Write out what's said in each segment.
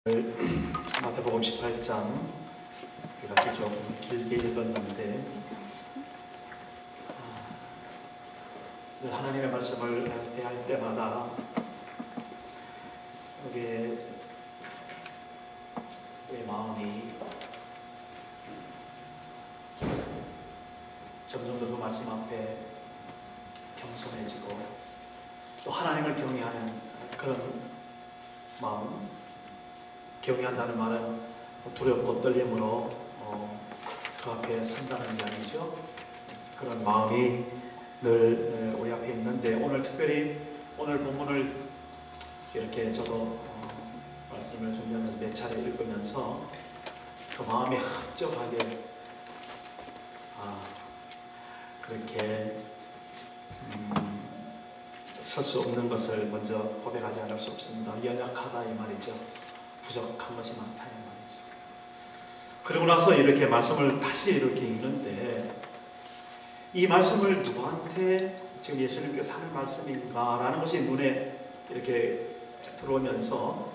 마태복음 18장 같이 좀 길게 읽었는데 하나님의 말씀을 대할 때마다 우리의 마음이 점점 더 그 말씀 앞에 겸손해지고 또 하나님을 경외하는 그런 마음, 경외한다는 말은 두렵고 떨림으로 그 앞에 선다는 게 아니죠. 그런 마음이 늘 우리 앞에 있는데 오늘 특별히 오늘 본문을 이렇게 저도 말씀을 준비하면서 몇 차례 읽으면서 그 마음이 합적하게 그렇게 설 수 없는 것을 먼저 고백하지 않을 수 없습니다. 연약하다 이 말이죠. 부족한 것이 많다 이 말이죠. 그러고 나서 이렇게 말씀을 다시 이렇게 읽는데 이 말씀을 누구한테 지금 예수님께서 하는 말씀인가 라는 것이 눈에 이렇게 들어오면서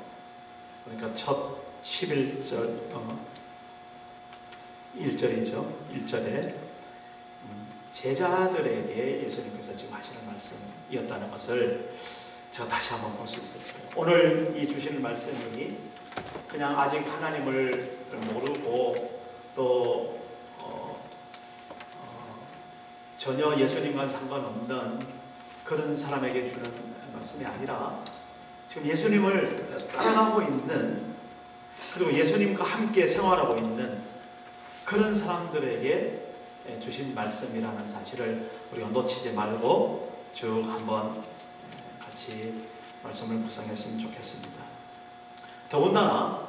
그러니까 첫 11절 1절이죠. 1절에 제자들에게 예수님께서 지금 하시는 말씀이었다는 것을 제가 다시 한번 볼 수 있었어요. 오늘 이 주시는 말씀이 그냥 아직 하나님을 모르고 또 전혀 예수님과 상관없는 그런 사람에게 주는 말씀이 아니라 지금 예수님을 따라가고 있는 그리고 예수님과 함께 생활하고 있는 그런 사람들에게 주신 말씀이라는 사실을 우리가 놓치지 말고 쭉 한번 같이 말씀을 묵상했으면 좋겠습니다. 더군다나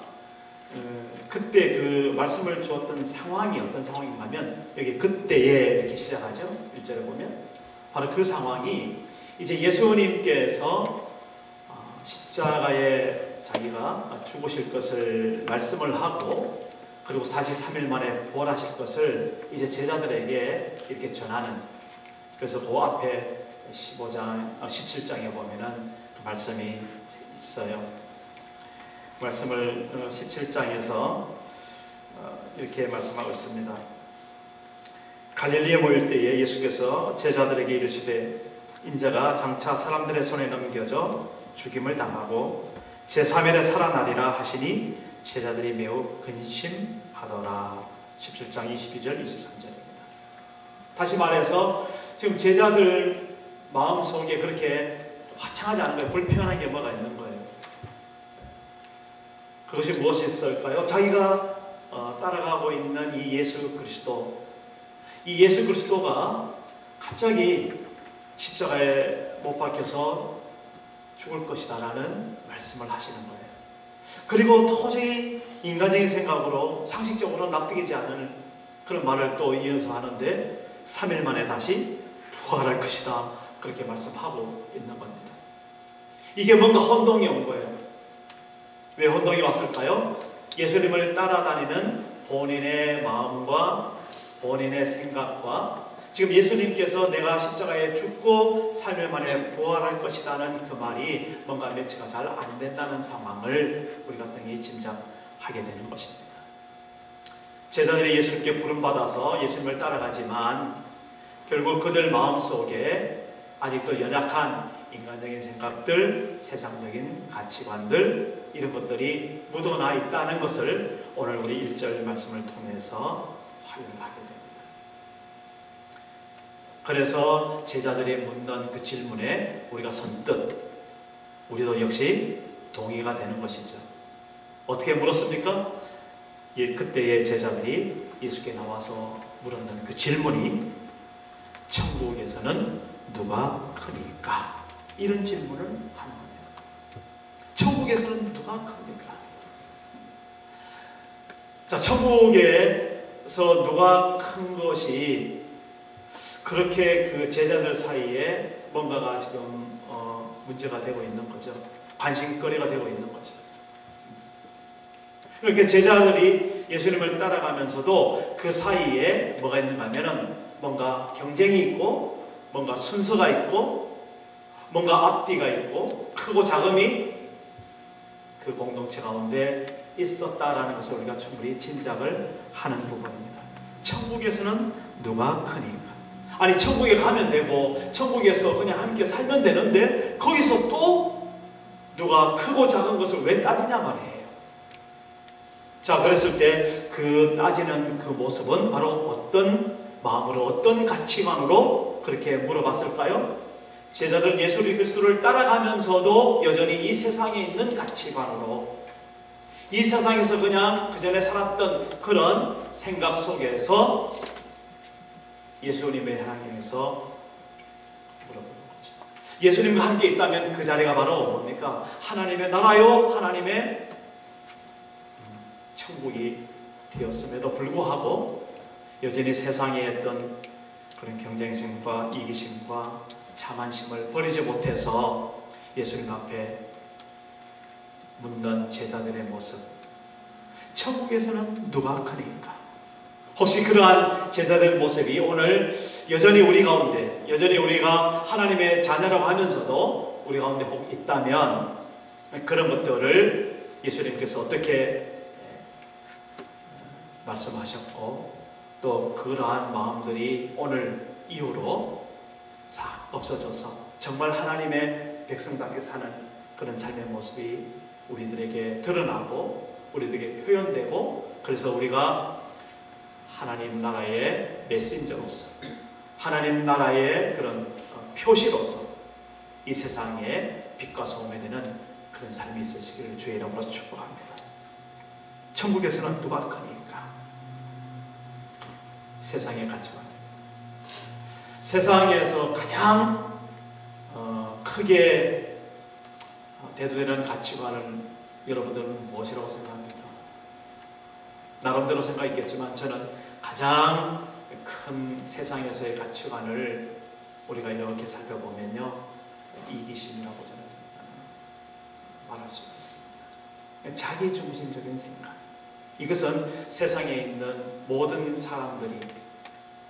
그때 그 말씀을 주었던 상황이 어떤 상황인가 하면 여기 그때에 이렇게 시작하죠. 1절에 보면 바로 그 상황이 이제 예수님께서 십자가에 자기가 죽으실 것을 말씀을 하고 그리고 43일 만에 부활하실 것을 이제 제자들에게 이렇게 전하는, 그래서 그 앞에 17장에 보면은 그 말씀이 있어요. 말씀을 17장에서 이렇게 말씀하고 있습니다. 갈릴리에 모일 때에 예수께서 제자들에게 이르시되 인자가 장차 사람들의 손에 넘겨져 죽임을 당하고 제3일에 살아나리라 하시니 제자들이 매우 근심하더라. 17장 22절 23절입니다. 다시 말해서 지금 제자들 마음속에 그렇게 화창하지 않은 거예요. 불편한 게 뭐가 있는 거예요. 그것이 무엇이 있을까요? 자기가 따라가고 있는 이 예수 그리스도, 이 예수 그리스도가 갑자기 십자가에 못 박혀서 죽을 것이다 라는 말씀을 하시는 거예요. 그리고 도저히 인간적인 생각으로 상식적으로 납득이지 않는 그런 말을 또 이어서 하는데 3일 만에 다시 부활할 것이다 그렇게 말씀하고 있는 겁니다. 이게 뭔가 혼동이 온 거예요. 왜 혼동이 왔을까요? 예수님을 따라다니는 본인의 마음과 본인의 생각과 지금 예수님께서 내가 십자가에 죽고 3일 만에 부활할 것이라는 그 말이 뭔가 매치가 잘 안 된다는 상황을 우리가 등이 짐작하게 되는 것입니다. 제자들이 예수님께 부름받아서 예수님을 따라가지만 결국 그들 마음속에 아직도 연약한 인간적인 생각들, 세상적인 가치관들 이런 것들이 묻어나 있다는 것을 오늘 우리 1절 말씀을 통해서 확인을 하게 됩니다. 그래서 제자들이 묻는 그 질문에 우리가 선뜻 우리도 역시 동의가 되는 것이죠. 어떻게 물었습니까? 그때의 제자들이 예수께 나와서 물었는 그 질문이 천국에서는 누가 크니까? 이런 질문을 하는 겁니다. 천국에서는 누가 큽니까? 자, 천국에서 누가 큰 것이 그렇게 그 제자들 사이에 뭔가가 지금 문제가 되고 있는 거죠. 관심거리가 되고 있는 거죠. 이렇게 제자들이 예수님을 따라가면서도 그 사이에 뭐가 있는가 하면은 뭔가 경쟁이 있고 뭔가 순서가 있고 뭔가 앞뒤가 있고 크고 작음이 그 공동체 가운데 있었다라는 것을 우리가 충분히 짐작을 하는 부분입니다. 천국에서는 누가 크니까? 아니 천국에 가면 되고 천국에서 그냥 함께 살면 되는데 거기서 또 누가 크고 작은 것을 왜 따지냐 말이에요. 자, 그랬을 때 그 따지는 그 모습은 바로 어떤 마음으로, 어떤 가치관으로 그렇게 물어봤을까요? 제자들 예수 그리스도를 따라가면서도 여전히 이 세상에 있는 가치관으로, 이 세상에서 그냥 그 전에 살았던 그런 생각 속에서 예수님을 향해서 물어보는 거죠. 예수님과 함께 있다면 그 자리가 바로 뭡니까? 하나님의 나라요, 하나님의 천국이 되었음에도 불구하고 여전히 세상에 있던 그런 경쟁심과 이기심과 자만심을 버리지 못해서 예수님 앞에 묻는 제자들의 모습. 천국에서는 누가 크니까? 혹시 그러한 제자들의 모습이 오늘 여전히 우리 가운데, 여전히 우리가 하나님의 자녀라고 하면서도 우리 가운데 혹 있다면 그런 것들을 예수님께서 어떻게 말씀하셨고 또 그러한 마음들이 오늘 이후로 싹 없어져서 정말 하나님의 백성답게 사는 그런 삶의 모습이 우리들에게 드러나고 우리들에게 표현되고, 그래서 우리가 하나님 나라의 메신저로서, 하나님 나라의 그런 표시로서 이 세상에 빛과 소금이 되는 그런 삶이 있으시기를 주의 이름으로 축복합니다. 천국에서는 누가 크니까? 세상의 가치관. 세상에서 가장 크게 대두되는 가치관을 여러분들은 무엇이라고 생각합니까? 나름대로 생각했겠지만 저는 가장 큰 세상에서의 가치관을 우리가 이렇게 살펴보면요, 이기심이라고 저는 말할 수 있습니다. 자기중심적인 생각. 이것은 세상에 있는 모든 사람들이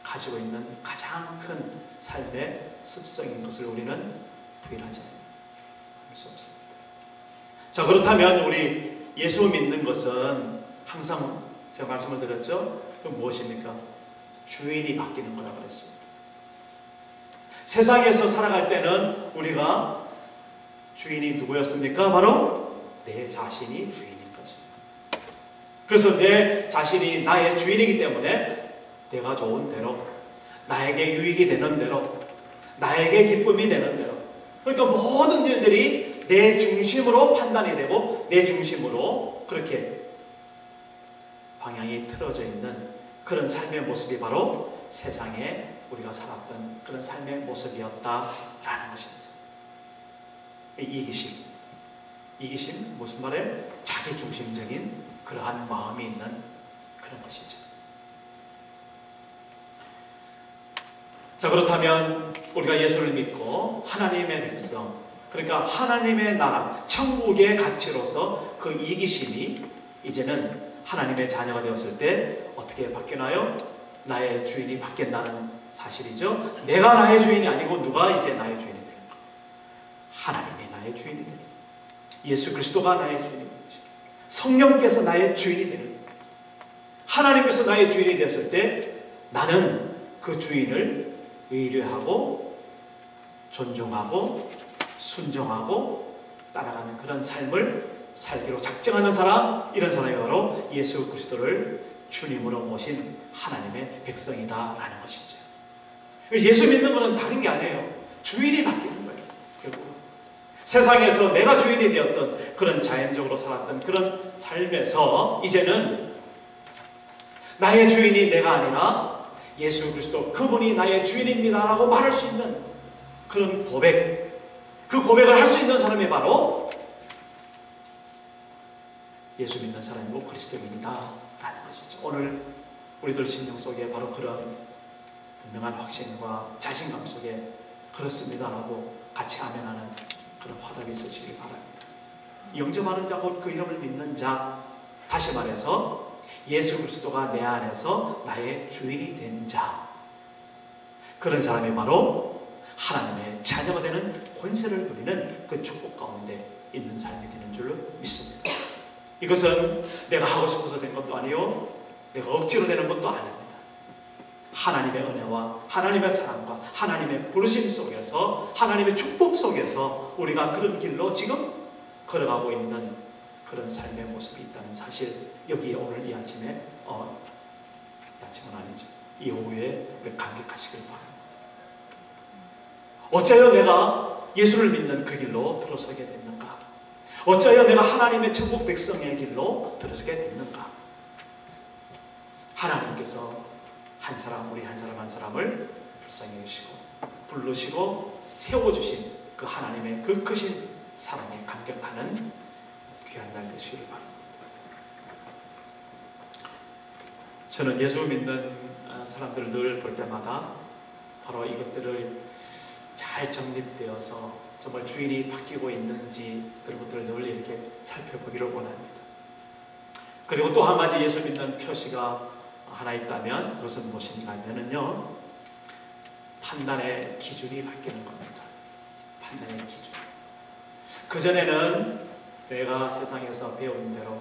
가지고 있는 가장 큰 삶의 습성인 것을 우리는 부인하지 않을 수 없습니다. 자, 그렇다면 우리 예수 믿는 것은 항상 제가 말씀을 드렸죠? 그럼 무엇입니까? 주인이 바뀌는 거라고 그랬습니다. 세상에서 살아갈 때는 우리가 주인이 누구였습니까? 바로 내 자신이 주인인 거죠. 그래서 내 자신이 나의 주인이기 때문에 내가 좋은 대로, 나에게 유익이 되는 대로, 나에게 기쁨이 되는 대로, 그러니까 모든 일들이 내 중심으로 판단이 되고 내 중심으로 그렇게 방향이 틀어져 있는 그런 삶의 모습이 바로 세상에 우리가 살았던 그런 삶의 모습이었다라는 것입니다. 이기심 무슨 말이에요? 자기중심적인 그러한 마음이 있는 그런 것이죠. 자, 그렇다면 우리가 예수를 믿고 하나님의 백성, 그러니까 하나님의 나라, 천국의 가치로서 그 이기심이 이제는 하나님의 자녀가 되었을 때 어떻게 바뀌나요? 나의 주인이 바뀐다는 사실이죠. 내가 나의 주인이 아니고 누가 이제 나의 주인이 되는 거예요? 하나님이 나의 주인이 되는 거예요. 예수 그리스도가 나의 주인이 되는 거죠. 성령께서 나의 주인이 되는 거예요. 하나님께서 나의 주인이 되었을 때 나는 그 주인을 의뢰하고 존중하고 순종하고 따라가는 그런 삶을 살기로 작정하는 사람, 이런 사람이 바로 예수 그리스도를 주님으로 모신 하나님의 백성이다라는 것이죠. 예수 믿는 것은 다른 게 아니에요. 주인이 바뀌는 거예요. 결국 세상에서 내가 주인이 되었던 그런 자연적으로 살았던 그런 삶에서 이제는 나의 주인이 내가 아니라 예수 그리스도, 그분이 나의 주인입니다 라고 말할 수 있는 그런 고백, 그 고백을 할 수 있는 사람이 바로 예수 믿는 사람이고 그리스도인이다 라는 것이죠. 오늘 우리들 심령 속에 바로 그런 분명한 확신과 자신감 속에 그렇습니다 라고 같이 아멘하는 그런 화답이 있으시길 바랍니다. 영접하는 자, 곧 그 이름을 믿는 자, 다시 말해서 예수 그리스도가 내 안에서 나의 주인이 된 자, 그런 사람이 바로 하나님의 자녀가 되는 권세를 누리는 그 축복 가운데 있는 삶이 되는 줄로 믿습니다. 이것은 내가 하고 싶어서 된 것도 아니요, 내가 억지로 되는 것도 아닙니다. 하나님의 은혜와 하나님의 사랑과 하나님의 부르심 속에서, 하나님의 축복 속에서 우리가 그런 길로 지금 걸어가고 있는 그런 삶의 모습이 있다는 사실, 여기에 오늘 이 아침에, 이 아침은 아니죠, 이 오후에 우리 감격하시길 바랍니다. 어쩌여 내가 예수를 믿는 그 길로 들어서게 됐는가? 어쩌여 내가 하나님의 천국 백성의 길로 들어서게 됐는가? 하나님께서 한 사람, 우리 한 사람 한 사람을 불쌍히 여기시고 부르시고 세워주신 그 하나님의 그 크신 사랑에 감격하는 귀한 날 되시기를 바랍니다. 저는 예수 믿는 사람들을 늘 볼 때마다 바로 이것들을 잘 정립되어서 정말 주인이 바뀌고 있는지 그런 것들을 늘 이렇게 살펴보기를 원합니다. 그리고 또 한 가지 예수 믿는 표시가 하나 있다면 그것은 무엇인가 하면은요, 판단의 기준이 바뀌는 겁니다. 판단의 기준. 그전에는 내가 세상에서 배운 대로,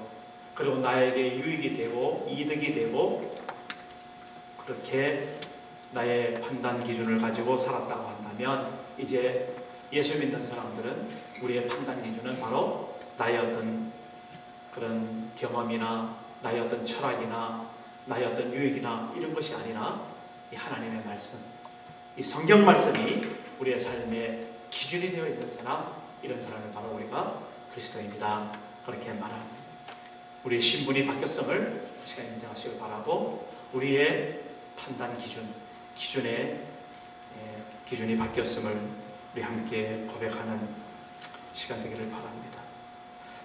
그리고 나에게 유익이 되고 이득이 되고 그렇게 나의 판단 기준을 가지고 살았다고 한다면, 이제 예수 믿는 사람들은 우리의 판단 기준은 바로 나의 어떤 그런 경험이나 나의 어떤 철학이나 나의 어떤 유익이나 이런 것이 아니라 이 하나님의 말씀, 이 성경 말씀이 우리의 삶의 기준이 되어 있는 사람, 이런 사람을 바로 우리가 그리스도인이다, 그렇게 말합니다. 우리의 신분이 바뀌었음을 시간 인정하시길 바라고, 우리의 판단 기준의 기준이 바뀌었음을 우리 함께 고백하는 시간 되기를 바랍니다.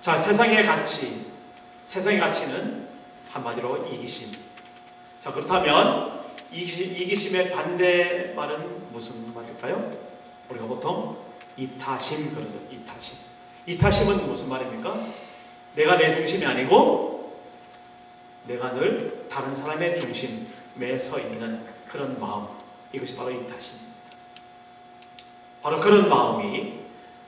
자, 세상의 가치는 한마디로 이기심. 자, 그렇다면 이기심의 반대말은 무슨 말일까요? 우리가 보통 이타심 그러죠. 이타심은 무슨 말입니까? 내가 내 중심이 아니고 내가 늘 다른 사람의 중심에 서 있는 그런 마음, 이것이 바로 이타심입니다. 바로 그런 마음이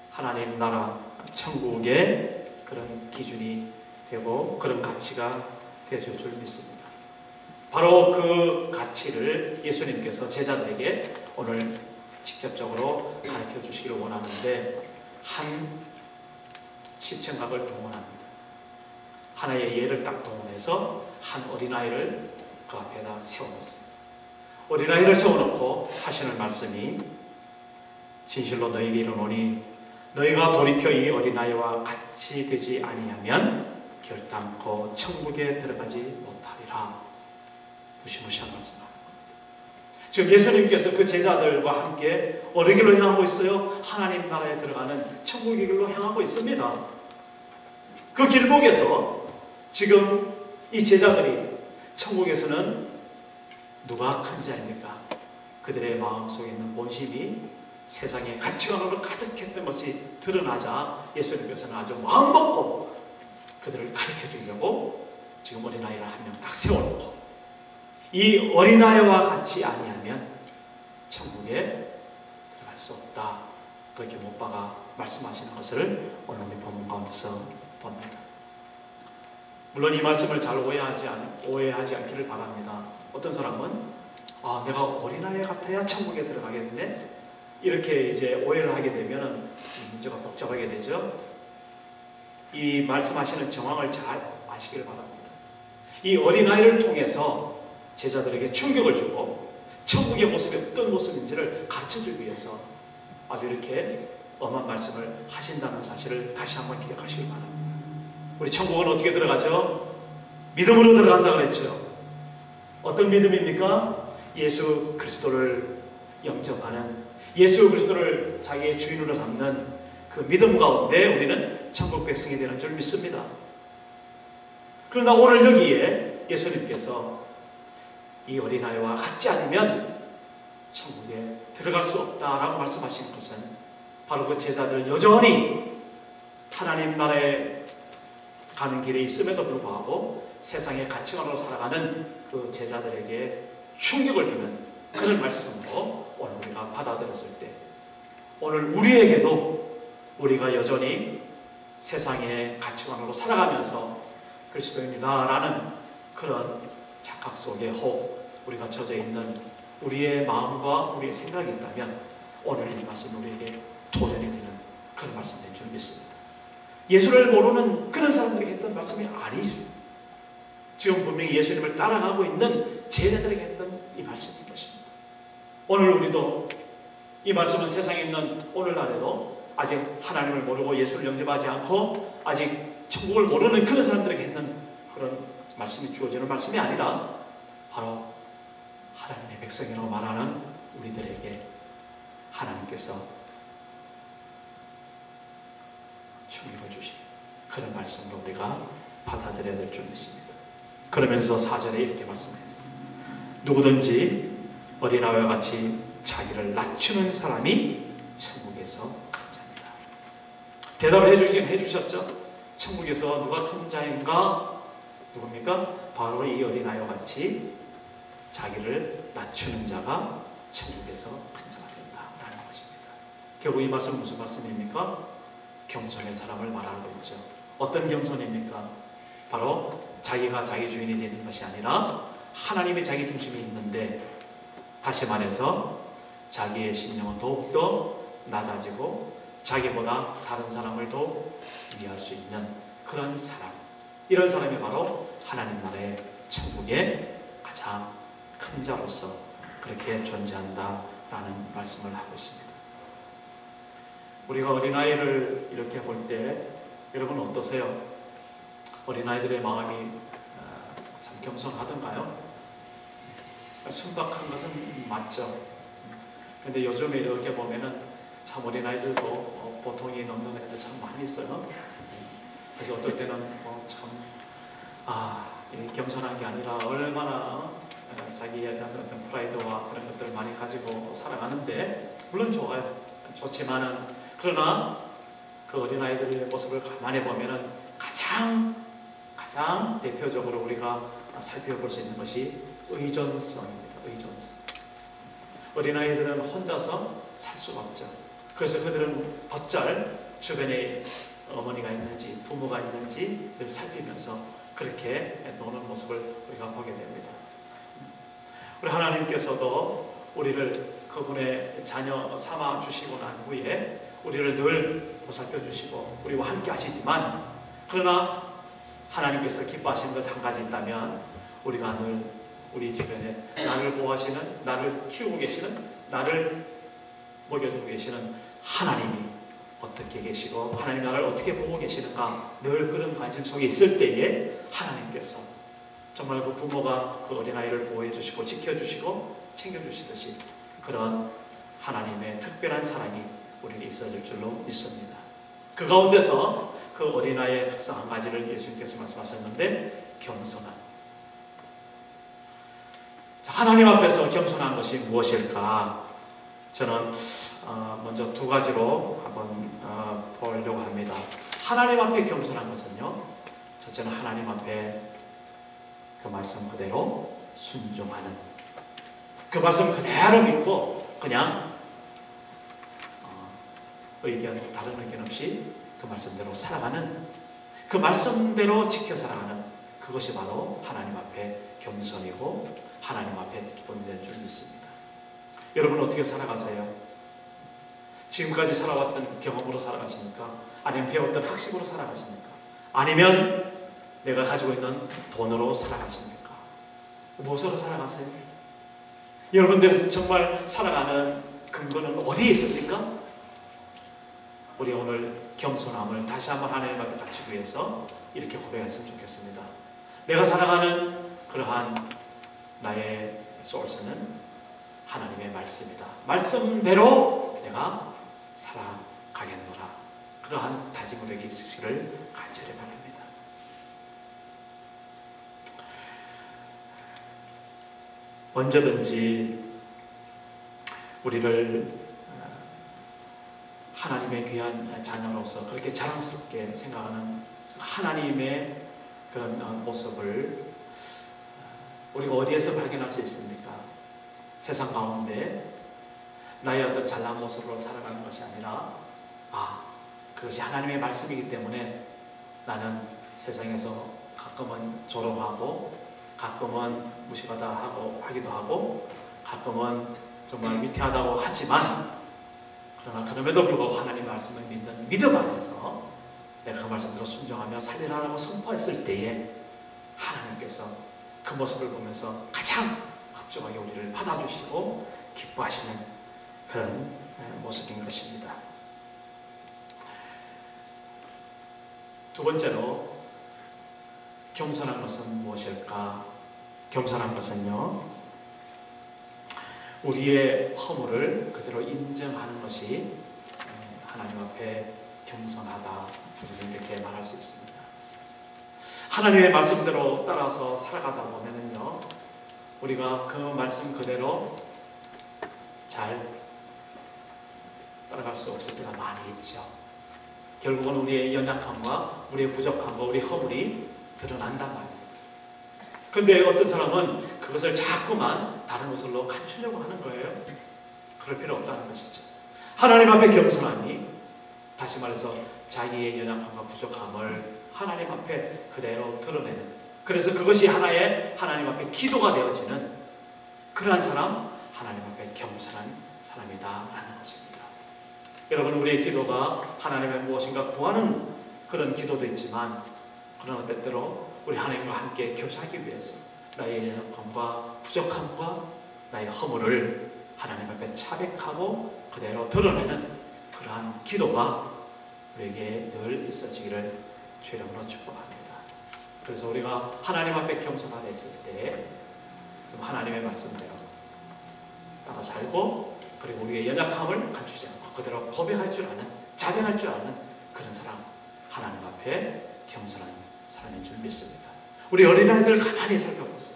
하나님 나라 천국의 그런 기준이 되고 그런 가치가 되어줄 줄 믿습니다. 바로 그 가치를 예수님께서 제자들에게 오늘 직접적으로 가르쳐 주시기를 원하는데, 한 시청각을 동원합니다. 하나의 예를 딱 동원해서 한 어린아이를 그 앞에다 세워놓습니다. 어린아이를 세워놓고 하시는 말씀이, 진실로 너희에게 이르노니 너희가 돌이켜 이 어린아이와 같이 되지 아니하면 결단코 천국에 들어가지 못하리라. 무시무시한 말씀을 하는 겁니다. 지금 예수님께서 그 제자들과 함께 어느 길로 향하고 있어요? 하나님 나라에 들어가는 천국의 길로 향하고 있습니다. 그 길목에서 지금 이 제자들이 천국에서는 누가 큰 자입니까? 그들의 마음속에 있는 본심이 세상의 가치관으로 가득했던 것이 드러나자 예수님께서는 아주 마음먹고 그들을 가르쳐 주려고 지금 어린아이를 한 명 딱 세워놓고, 이 어린아이와 같이 아니하면 천국에 들어갈 수 없다, 그렇게 못 박아 말씀하시는 것을 오늘 우리 본문 가운데서 봅니다. 물론 이 말씀을 잘 오해하지 않기를 바랍니다. 어떤 사람은 내가 어린아이 같아야 천국에 들어가겠네, 이렇게 이제 오해를 하게 되면 문제가 복잡하게 되죠. 이 말씀하시는 정황을 잘 아시길 바랍니다. 이 어린아이를 통해서 제자들에게 충격을 주고 천국의 모습이 어떤 모습인지를 가르쳐주기 위해서 아주 이렇게 엄한 말씀을 하신다는 사실을 다시 한번 기억하시기 바랍니다. 우리 천국은 어떻게 들어가죠? 믿음으로 들어간다고 그랬죠. 어떤 믿음입니까? 예수 그리스도를 영접하는, 예수 그리스도를 자기의 주인으로 삼는 그 믿음 가운데 우리는 천국 백성이 되는 줄 믿습니다. 그러나 오늘 여기에 예수님께서 이 어린아이와 같지 않으면 천국에 들어갈 수 없다라고 말씀하신 것은 바로 그 제자들 여전히 하나님 나라에 가는 길에 있음에도 불구하고 세상의 가치관으로 살아가는 그 제자들에게 충격을 주는 그런 말씀으로 오늘 우리가 받아들였을 때, 오늘 우리에게도 우리가 여전히 세상의 가치관으로 살아가면서 그리스도입니다 라는 그런 착각 속에 혹 우리가 젖어 있는 우리의 마음과 우리의 생각이 있다면 오늘 이 말씀이 우리에게 도전이 되는 그런 말씀이 될 줄 믿습니다. 예수를 모르는 그런 사람들에게 했던 말씀이 아니죠. 지금 분명히 예수님을 따라가고 있는 제자들에게 했던 이 말씀인 것입니다. 오늘 우리도 이 말씀은 세상에 있는 오늘날에도 아직 하나님을 모르고 예수를 영접하지 않고 아직 천국을 모르는 그런 사람들에게 했는 그런 말씀이 주어지는 말씀이 아니라 바로 하나님의 백성이라고 말하는 우리들에게 하나님께서 충격을 주신 그런 말씀으로 우리가 받아들여야 될 줄 믿습니다. 그러면서 4절에 이렇게 말씀했어요. 누구든지 어린아이와 같이 자기를 낮추는 사람이 천국에서 큰 자입니다. 대답을 해주셨죠? 천국에서 누가 큰 자인가? 누굽니까? 바로 이 어린아이와 같이 자기를 낮추는 자가 천국에서 큰 자가 된다라는 것입니다. 결국 이 말씀은 무슨 말씀입니까? 겸손의 사람을 말하고 있죠. 어떤 겸손입니까? 바로 자기가 자기 주인이 되는 것이 아니라 하나님의 자기 중심이 있는데, 다시 말해서 자기의 심령은 더욱더 낮아지고 자기보다 다른 사람을 더 위할 수 있는 그런 사람, 이런 사람이 바로 하나님 나라의 천국의 가장 큰 자로서 그렇게 존재한다라는 말씀을 하고 있습니다. 우리가 어린아이를 이렇게 볼 때 여러분 어떠세요? 어린아이들의 마음이 참 겸손하던가요? 순박한 것은 맞죠. 근데 요즘에 이렇게 보면은 참 어린아이들도 보통이 넘는 애들 참 많이 있어요. 그래서 어떨 때는 겸손한 게 아니라 얼마나 자기에 대한 어떤 프라이드와 그런 것들을 많이 가지고 살아가는데, 물론 좋아요. 좋지만은, 그러나 그 어린아이들의 모습을 가만히 보면은 가장 대표적으로 우리가 살펴볼 수 있는 것이 의존성입니다. 의존성. 어린아이들은 혼자서 살 수가 없죠. 그래서 그들은 곧잘 주변에 어머니가 있는지 부모가 있는지 늘 살피면서 그렇게 노는 모습을 우리가 보게 됩니다. 우리 하나님께서도 우리를 그분의 자녀 삼아 주시고 난 후에 우리를 늘 보살펴 주시고 우리와 함께 하시지만, 그러나 하나님께서 기뻐하시는 것 한 가지 있다면, 우리가 늘 우리 주변에 나를 보호하시는, 나를 키우고 계시는, 나를 먹여주고 계시는 하나님이 어떻게 계시고 하나님 나라를 어떻게 보고 계시는가, 늘 그런 관심 속에 있을 때에 하나님께서 정말 그 부모가 그 어린아이를 보호해 주시고 지켜주시고 챙겨주시듯이 그런 하나님의 특별한 사랑이 우리에게 있어질 줄로 믿습니다. 그 가운데서 그 어린아이의 특성 한 가지를 예수님께서 말씀하셨는데, 겸손함. 하나님 앞에서 겸손한 것이 무엇일까? 저는 먼저 두 가지로 한번 보려고 합니다. 하나님 앞에 겸손한 것은요, 첫째는 하나님 앞에 그 말씀 그대로 순종하는, 그 말씀 그대로 믿고 그냥 다른 의견 없이 그 말씀대로 살아가는, 그 말씀대로 지켜 살아가는, 그것이 바로 하나님 앞에 겸손이고 하나님 앞에 기쁨이 될 줄 믿습니다. 여러분 어떻게 살아가세요? 지금까지 살아왔던 경험으로 살아가십니까? 아니면 배웠던 학식으로 살아가십니까? 아니면 내가 가지고 있는 돈으로 살아가십니까? 무엇으로 살아가세요? 여러분들은 정말 살아가는 근거는 어디에 있습니까? 우리 오늘 겸손함을 다시 한번 하나님 앞에 갖추기 위해서 이렇게 고백했으면 좋겠습니다. 내가 살아가는 그러한 나의 소스는 하나님의 말씀이다. 말씀대로 내가 살아가겠노라. 그러한 다짐 우리에게 있으시기를 간절히 바랍니다. 언제든지 우리를 하나님의 귀한 자녀로서 그렇게 자랑스럽게 생각하는 하나님의 그런 모습을 우리가 어디에서 발견할 수 있습니까? 세상 가운데 나의 어떤 잘난 모습으로 살아가는 것이 아니라, 그것이 하나님의 말씀이기 때문에 나는 세상에서 가끔은 조롱하고, 가끔은 무시받아 하기도 하고, 가끔은 정말 위태하다고 하지만, 그러나 그럼에도 불구하고 하나님 말씀을 믿는 믿음 안에서 내가 그 말씀대로 순종하며 살리라고 선포했을 때에 하나님께서 그 모습을 보면서 가장 극적하게 우리를 받아주시고 기뻐하시는 그런 모습인 것입니다. 두 번째로, 겸손한 것은 무엇일까? 겸손한 것은요, 우리의 허물을 그대로 인정하는 것이 하나님 앞에 겸손하다, 이렇게 말할 수 있습니다. 하나님의 말씀대로 따라서 살아가다 보면은요, 우리가 그 말씀 그대로 잘 따라갈 수 없을 때가 많이 있죠. 결국은 우리의 연약함과 우리의 부족함과 우리의 허물이 드러난단 말이에요. 그런데 어떤 사람은 그것을 자꾸만 다른 것으로 감추려고 하는 거예요. 그럴 필요 없다는 것이죠. 하나님 앞에 겸손함이, 다시 말해서 자기의 연약함과 부족함을 하나님 앞에 그대로 드러내는, 그래서 그것이 하나의 하나님 앞에 기도가 되어지는 그러한 사람, 하나님 앞에 겸손한 사람이다라는 것입니다. 여러분, 우리의 기도가 하나님의 무엇인가 구하는 그런 기도도 있지만, 그러나 때때로 우리 하나님과 함께 교제하기 위해서 나의 연약함과 부족함과 나의 허물을 하나님 앞에 자백하고 그대로 드러내는 그러한 기도가 우리에게 늘 있어지기를 주의 이름으로 축복합니다. 그래서 우리가 하나님 앞에 겸손하게 했을 때 좀 하나님의 말씀대로 따라 살고, 그리고 우리의 연약함을 감추지 않고 그대로 고백할 줄 아는, 자백할 줄 아는 그런 사람, 하나님 앞에 겸손한 사람인 줄 믿습니다. 우리 어린아이들 가만히 살펴보세요.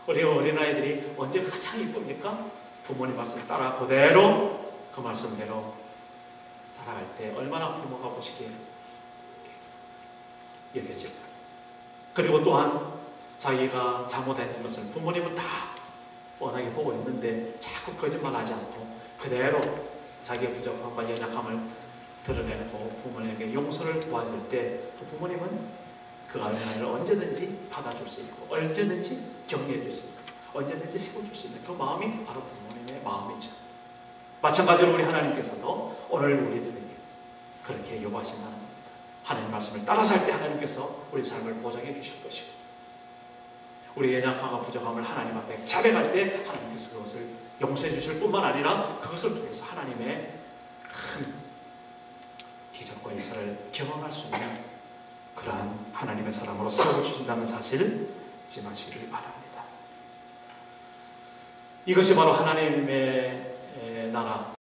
우리 어린아이들이 언제 가장 이쁩니까? 부모님 말씀 따라 그대로 그 말씀대로 살아갈 때 얼마나 부모가 보시기에 여겨질까요? 그리고 또한 자기가 잘못했는 것을 부모님은 다 뻔하게 보고 있는데 자꾸 거짓말하지 않고 그대로 자기의 부족함과 연약함을 드러내고 부모님에게 용서를 구하실 때 그 부모님은 그 어린아이를 언제든지 받아줄 수 있고, 언제든지 격려해 줄 수 있고, 언제든지 세워줄 수 있는 그 마음이 바로 부모님의 마음이죠. 마찬가지로 우리 하나님께서도 오늘 우리들에게 그렇게 요구하신다는 겁니다. 하나님 말씀을 따라 살 때 하나님께서 우리 삶을 보장해 주실 것이고, 우리 연약함과 부족함을 하나님 앞에 자백할 때 하나님께서 그것을 용서해 주실 뿐만 아니라 그것을 통해서 하나님의 큰 기적과 역사를 경험할 수 있는 그러한 하나님의 사람으로 세워주신다는 사실 잊지 마시기를 바랍니다. 이것이 바로 하나님의 나라,